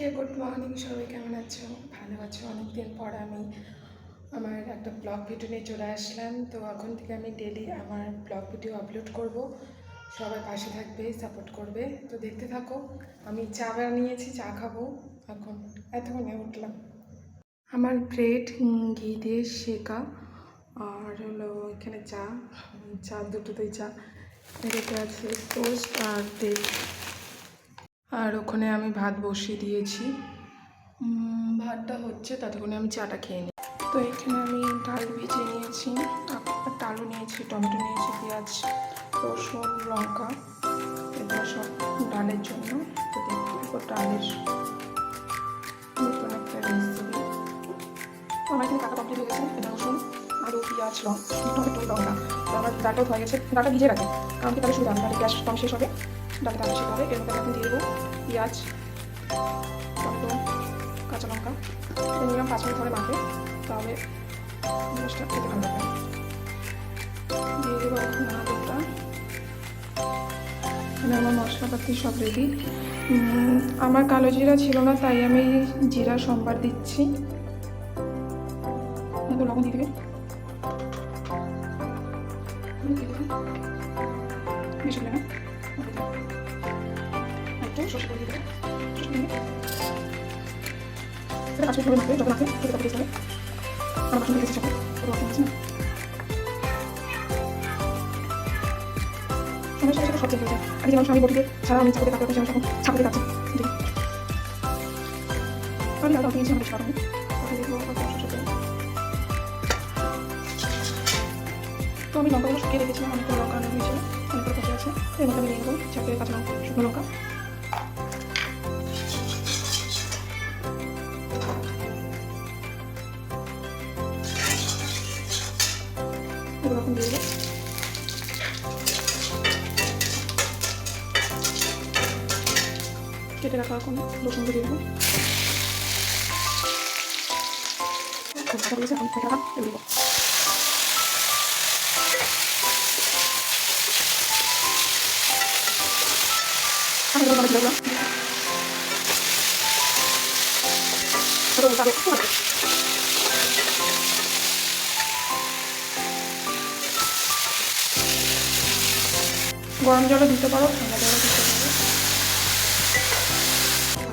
সবাইকে good morning. সবাই কেমন আছো? ভালো আছো? অনেকদিন পর আমি আমার একটা ব্লগ ভিডিও নিয়ে চলে আসলাম। তো এখন থেকে আমি ডেলি আমার ব্লগ ভিডিও আপলোড করব। সবাই পাশে থাকবে, সাপোর্ট করবে। তো দেখতে থাকো। আমি চা বানিয়েছি, চা খাবো এখন। এতক্ষণে উঠলাম। আমার ব্রেড ঘি দিয়ে শেকা, আর হলো এখানে চা দুটোতেই চা। এটাতে আছে টোস্ট আর ব্রেড। আর ওখানে আমি ভাত বসিয়ে দিয়েছি, ভাতটা হচ্ছে, ততক্ষণে আমি চাটা খেয়ে নিই। তো এখানে আমি ডাল ভেজে নিয়েছি, আলু নিয়েছি, টমেটো নিয়েছি, পেঁয়াজ, রসুন, লঙ্কা, এগুলো সব ডালের জন্য। তো দেখতে থাকো ডালের নতুন একটা রেসিপি। আমার এখানে কাটা কমপ্লিট হয়ে গেছে। এটা রসুন, আলু, পেঁয়াজ, টমেটো, লঙ্কা। তো আমার ডালটাও হয়ে গেছে। ডালটা ভিজে রাখি, কারণ কি তাহলে সুবিধা হবে, তাহলে গ্যাস কম শেষ হবে, ডালটা তাহলে শেষ হবে। এর মধ্যে এখন দিয়ে দেবো পেঁয়াজ, টমেটো, কাঁচা লঙ্কা। মিনিমাম 5 মিনিট ধরে মাখে, তাহলে জিনিসটা খেতে ভালো লাগবে। দিয়ে দেবো এখন আলুটা। এখানে আমার মশলাপাতি সব রেডি। আমার কালো জিরা ছিল না, তাই আমি জিরা সোমবার দিচ্ছি। লবণ দিয়ে দেবে, বেশি না, একটু সরষে দিয়ে দেবে। এটা 5 মিনিট ধরে মাখবে, যত মাখে খেতে তত টেস্ট হবে। আমার পছন্দ হয়েছে সাথে পুরো রকম আছে না, সময়ের সাথে সাথে সব চেঞ্জ হয়ে যায়। আগে যেমন স্বামী বটিতে ছাড়া আমি চাপাতে কাটতে যেমন এখন ছাপাতে কাটছে। আমি আলাদা নিয়েছি, আমাদের সাথে তো আমি লঙ্কাগুলো শুকিয়ে রেখেছিলাম, অনেকগুলো লঙ্কা আনা হয়েছিল, অনেকগুলো পচে আছে। এর মধ্যে আমি নিয়ে নেবো 4 থেকে 5 লঙ্কা, শুকনো লঙ্কা। এগুলো এখন দিয়ে দেবো। কেটে রাখা এখন রসুনগুলো দিয়ে দেবো। এখন কেটে রাখা এগুলো দেবো। গরম জলও দিতে পারো, ঠান্ডা জলও দিতে পারো।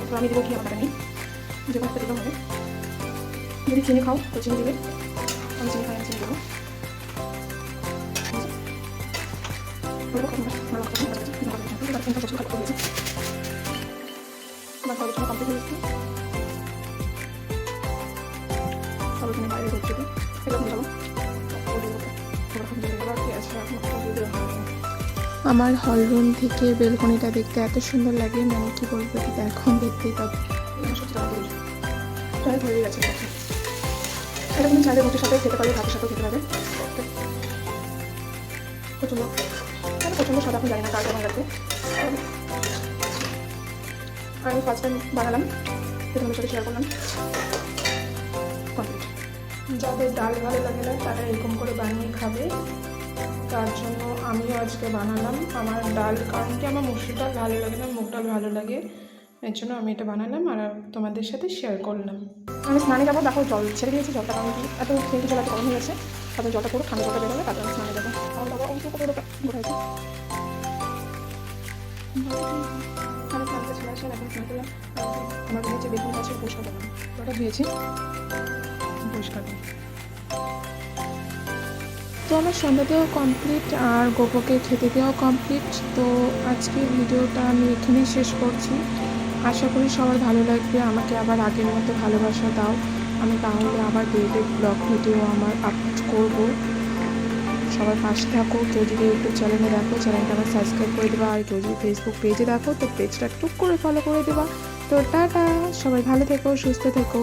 তো আমি দেবো কি আমার নেই, যে কোনো দিতে হবে। যদি চিনি খাও তো চিনি দিবে, আমি চিনি খাই, আমি চিনি দেবো। বাইরে হচ্ছে এরকম ভালো। আমার হলরুম থেকে বেলকনিটা দেখতে এত সুন্দর লাগে, মানে কি বলবো, এখন দেখতেই পাবো। প্রায় হয়ে গেছে, এটা তুমি চাইলে রুটির সাথে খেতে পারবে, ভাতের সাথেও খেতে পারবে। প্রচন্ড স্বাদ, আপনি জানি না কার কেমন লাগবে। আমি ফার্স্ট টাইম বানালাম, তোমাদের সাথে শেয়ার করলাম। কমপ্লিট। যাদের ডাল ভালো লাগে না তারা এরকম করে বানিয়ে খাবে, তার জন্য আমিও আজকে বানালাম। আমার ডাল, কারণ কি আমার মুসুর ডাল ভালো লাগে না, মুগ ডাল ভালো লাগে, এর জন্য আমি এটা বানালাম আর তোমাদের সাথে শেয়ার করলাম। আমি স্নানে যাবো, দেখো জল ছেড়ে দিয়েছি, জলটা কারণ কি এত খেয়ে জল এত গরম হয়ে গেছে, তারপর জলটা পুরো ঠান্ডা জলটা বেরোবে, তারপর আমি স্নানে যাবো। আমার বাবা অল্প করে ঘুরাইছে, আমি স্নানটা ছেড়ে আসলাম, এখন স্নান করলাম। আমার মনে হচ্ছে বেগুন গাছের পরিষ্কার করলাম, ওটা ধুয়েছি, পরিষ্কার করলাম। তো আমার সন্ধ্যা দেওয়া কমপ্লিট আর গোপোকে খেতে দেওয়া কমপ্লিট। তো আজকের ভিডিওটা আমি এখানেই শেষ করছি। আশা করি সবার ভালো লাগবে, আমাকে আবার আগের মতো ভালোবাসা দাও, আমি তাহলে আবার ডেইলি ব্লগ ভিডিও আমার আপলোড করব। সবার পাশে থাকো। কেউ যদি ইউটিউব চ্যানেলে দেখো, চ্যানেলটা আমার সাবস্ক্রাইব করে দেবা, আর কেউ যদি ফেসবুক পেজে দেখো তো পেজটা টুক করে ফলো করে দেবা। তো টাটা, সবাই ভালো থেকো, সুস্থ থেকো।